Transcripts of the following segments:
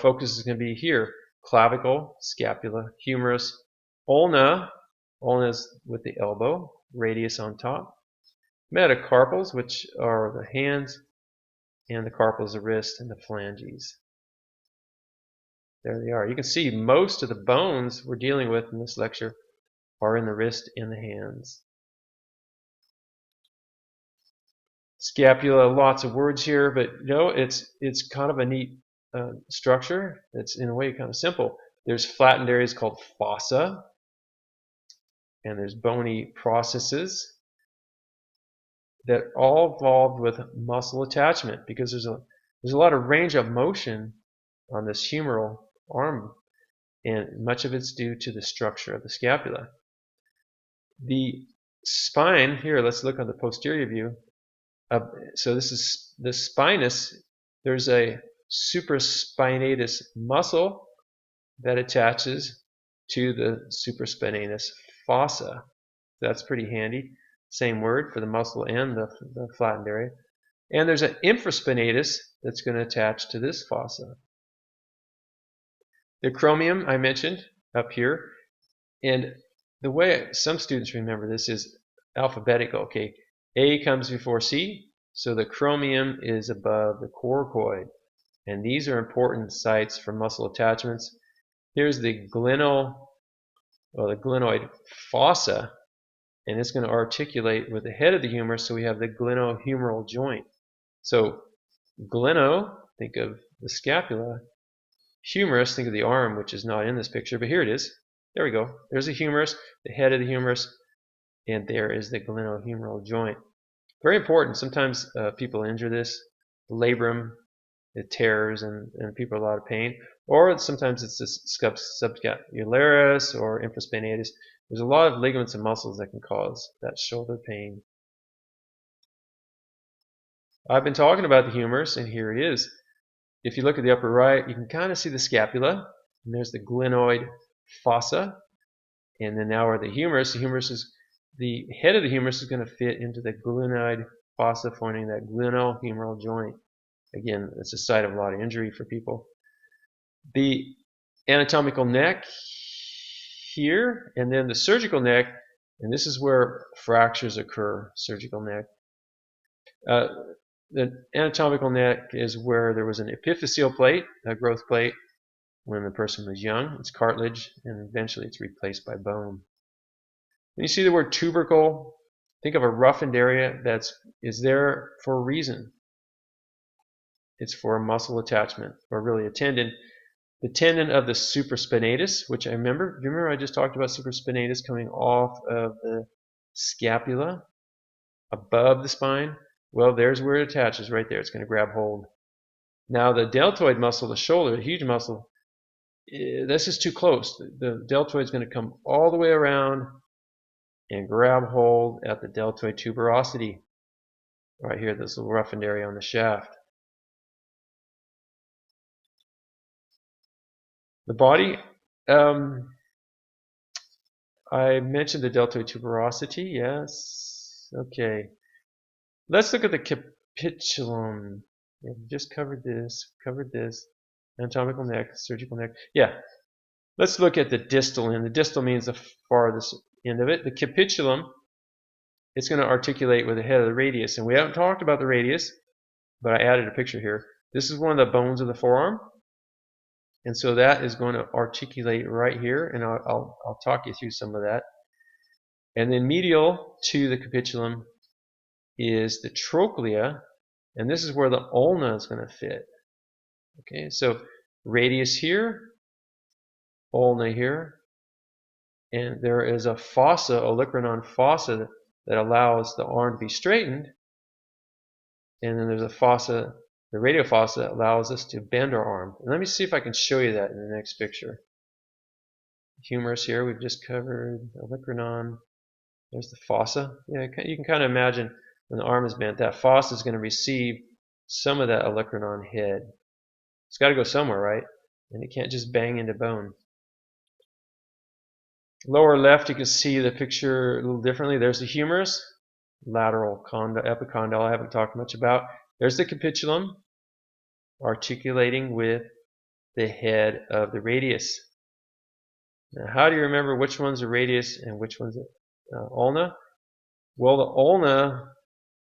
focus is going to be here. Clavicle, scapula, humerus, ulna. Ulna is with the elbow, radius on top. Metacarpals, which are the hands, and the carpals, the wrist, and the phalanges. There they are. You can see most of the bones we're dealing with in this lecture are in the wrist and the hands. Scapula, lots of words here, but you know, it's kind of a neat structure. It's in a way kind of simple. There's flattened areas called fossa, and there's bony processes that all involved with muscle attachment, because there's a lot of range of motion on this humeral arm, and much of it's due to the structure of the scapula. The spine here, let's look on the posterior view. So this is the spinous. There's a supraspinatus muscle that attaches to the supraspinatus fossa. That's pretty handy. Same word for the muscle and the flattened area. And there's an infraspinatus that's going to attach to this fossa. The acromion I mentioned up here, and the way some students remember this is alphabetical. Okay, A comes before C, so the acromion is above the coracoid, and these are important sites for muscle attachments. Here's the glenoid fossa, and it's going to articulate with the head of the humerus, so we have the glenohumeral joint. So gleno, think of the scapula. Humerus, think of the arm, which is not in this picture, but here it is. There we go. There's the humerus, the head of the humerus, and there is the glenohumeral joint. Very important. Sometimes people injure this. Labrum, it tears, and people are in a lot of pain. Or sometimes it's this subscapularis or infraspinatus. There's a lot of ligaments and muscles that can cause that shoulder pain. I've been talking about the humerus, and here it is. If you look at the upper right, you can kind of see the scapula, and there's the glenoid fossa, and then now we're the humerus. The head of the humerus is going to fit into the glenoid fossa, forming that glenohumeral joint. Again, it's a site of a lot of injury for people. The anatomical neck here, and then the surgical neck, and this is where fractures occur, surgical neck. The anatomical neck is where there was an epiphyseal plate, a growth plate, when the person was young. It's cartilage, and eventually it's replaced by bone. When you see the word tubercle, think of a roughened area that is there for a reason. It's for a muscle attachment, or really a tendon. The tendon of the supraspinatus, which you remember I just talked about supraspinatus coming off of the scapula above the spine. Well, there's where it attaches right there. It's going to grab hold. Now the deltoid muscle, the shoulder, a huge muscle, this is too close. The deltoid is going to come all the way around and grab hold at the deltoid tuberosity. Right here, this little roughened area on the shaft. The body, I mentioned the deltoid tuberosity, yes. Okay. Let's look at the capitulum. Yeah, we just covered this, anatomical neck, surgical neck. Yeah. Let's look at the distal end. The distal means the farthest end of it. The capitulum, it's going to articulate with the head of the radius. And we haven't talked about the radius, but I added a picture here. This is one of the bones of the forearm. And so that is going to articulate right here, and I'll talk you through some of that. And then medial to the capitulum is the trochlea, and this is where the ulna is going to fit. Okay, so radius here, ulna here, and there is a fossa, Olecranon fossa, that allows the arm to be straightened, and then there's a fossa, the radial fossa, allows us to bend our arm. And let me see if I can show you that in the next picture. Humerus here, we've just covered, Olecranon. There's the fossa. Yeah, you can kind of imagine when the arm is bent, that fossa is going to receive some of that Olecranon head. It's got to go somewhere, right? And it can't just bang into bone. Lower left, you can see the picture a little differently. There's the humerus, lateral epicondyle, I haven't talked much about. There's the capitulum, articulating with the head of the radius. Now, how do you remember which one's the radius and which one's the ulna? Well, the ulna,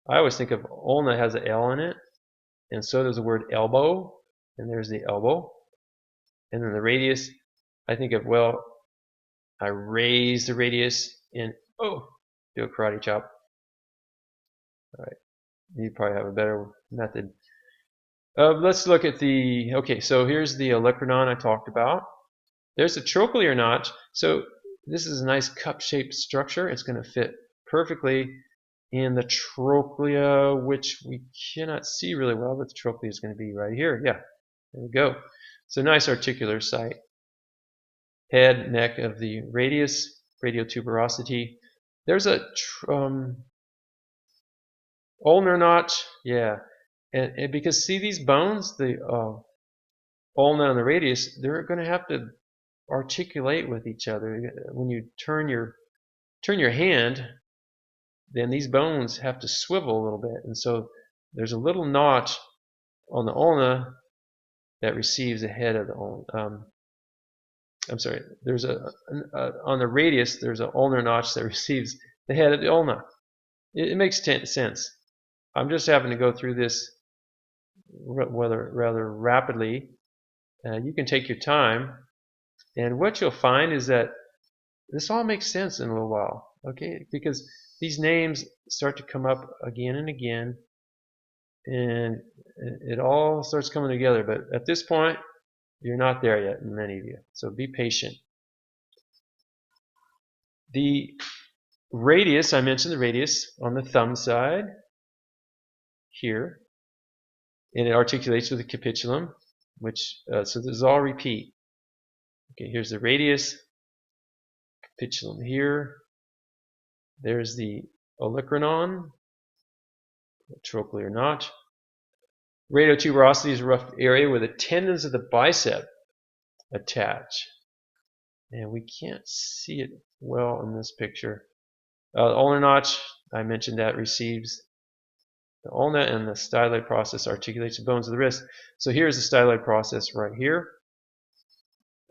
I always think of ulna has an L in it, and so does the word elbow, and there's the elbow. And then the radius, I think of, well, I raise the radius and, do a karate chop. All right, you probably have a better method. Let's look at the, okay, so here's the Olecranon I talked about. There's a trochlear notch. So this is a nice cup-shaped structure. It's going to fit perfectly in the trochlea, which we cannot see really well, but the trochlea is going to be right here. Yeah, there we go. So nice articular site. Head, neck of the radius, radial tuberosity. There's a ulnar notch. Yeah, and because see these bones, the ulna and the radius, they're going to have to articulate with each other. When you turn your hand, then these bones have to swivel a little bit, and so there's a little notch on the ulna that receives the head of the ulna. I'm sorry. There's on the radius. There's an ulnar notch that receives the head of the ulna. It makes sense. I'm just having to go through this rather rapidly. You can take your time. And what you'll find is that this all makes sense in a little while, okay? Because these names start to come up again and again, and it all starts coming together. But at this point, you're not there yet, many of you. So be patient. The radius, I mentioned the radius on the thumb side here, and it articulates with the capitulum, which, so this is all repeat. Okay, here's the radius, capitulum here. There's the olecranon, trochlear notch. Radial tuberosity is a rough area where the tendons of the bicep attach. And we can't see it well in this picture. The ulnar notch, I mentioned that, receives the ulna, and the styloid process articulates the bones of the wrist. So here's the styloid process right here.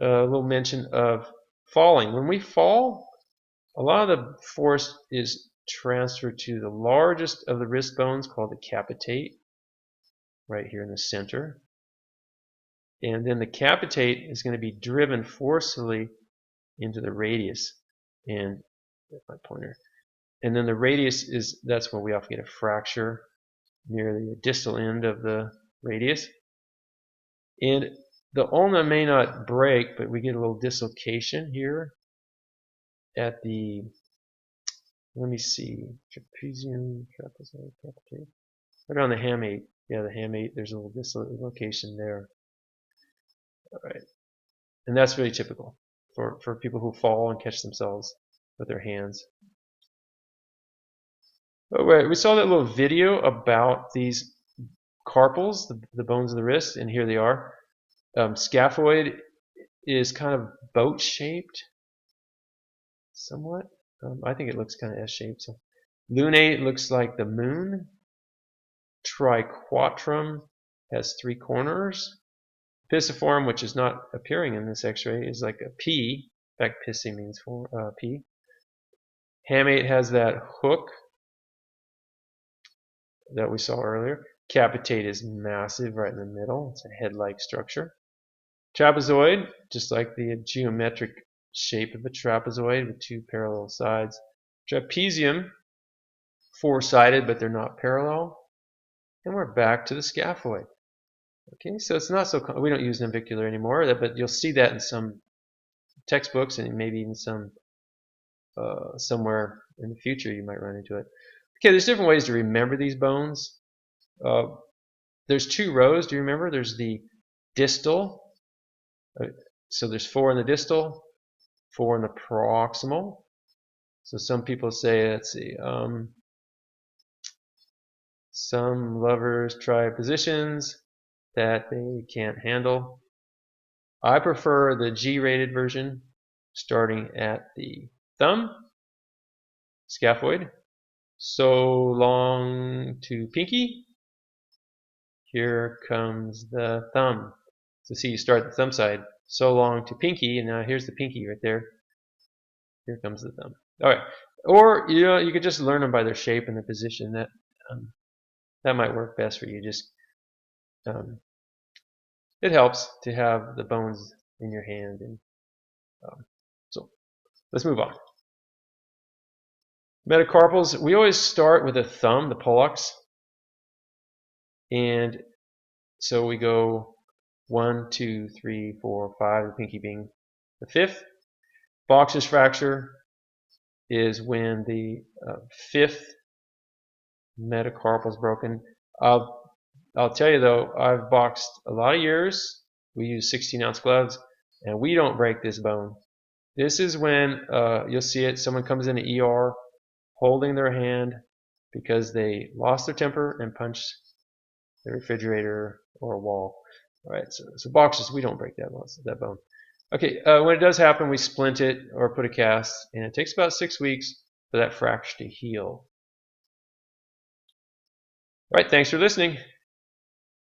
A little mention of falling. When we fall, a lot of the force is transferred to the largest of the wrist bones called the capitate, right here in the center. And then the capitate is going to be driven forcefully into the radius. And my pointer. And then the radius is, that's where we often get a fracture near the distal end of the radius. And the ulna may not break, but we get a little dislocation here at the, let me see, trapezium, trapezoid, capitate. Right on the hamate. Yeah, the hamate, there's a little dislocation there. All right. And that's really typical for people who fall and catch themselves with their hands. All right, we saw that little video about these carpals, the bones of the wrist, and here they are. Scaphoid is kind of boat-shaped, somewhat. I think it looks kind of S-shaped. So. Lunate looks like the moon. Triquetrum has 3 corners. Pisiform, which is not appearing in this X-ray, is like a P. In fact, pisi means P. Hamate has that hook that we saw earlier. Capitate is massive right in the middle. It's a head-like structure. Trapezoid, just like the geometric shape of a trapezoid with 2 parallel sides. Trapezium, 4-sided, but they're not parallel. And we're back to the scaphoid. Okay, so it's not so, we don't use navicular anymore, but you'll see that in some textbooks and maybe even some somewhere in the future you might run into it. Okay, there's different ways to remember these bones. There's 2 rows, do you remember? There's the distal, so there's 4 in the distal, 4 in the proximal. So some people say, let's see, some lovers try positions that they can't handle. I prefer the G-rated version, starting at the thumb, scaphoid, so long to pinky. Here comes the thumb, So see, you start the thumb side so long to pinky, and now here's the pinky right there. Here comes the thumb. All right, or you could just learn them by their shape and their position. That might work best for you. Just it helps to have the bones in your hand, and so let's move on. Metacarpals, we always start with a thumb, the pollex, and so we go 1, 2, 3, 4, 5, the pinky being the fifth. Boxer's fracture is when the fifth metacarpal is broken. I'll tell you though, I've boxed a lot of years. We use 16-ounce gloves, and we don't break this bone. This is when you'll see it. Someone comes in the ER holding their hand because they lost their temper and punched the refrigerator or a wall. All right, so boxers, we don't break that bone. Okay, when it does happen, we splint it or put a cast, and it takes about 6 weeks for that fracture to heal. All right, thanks for listening.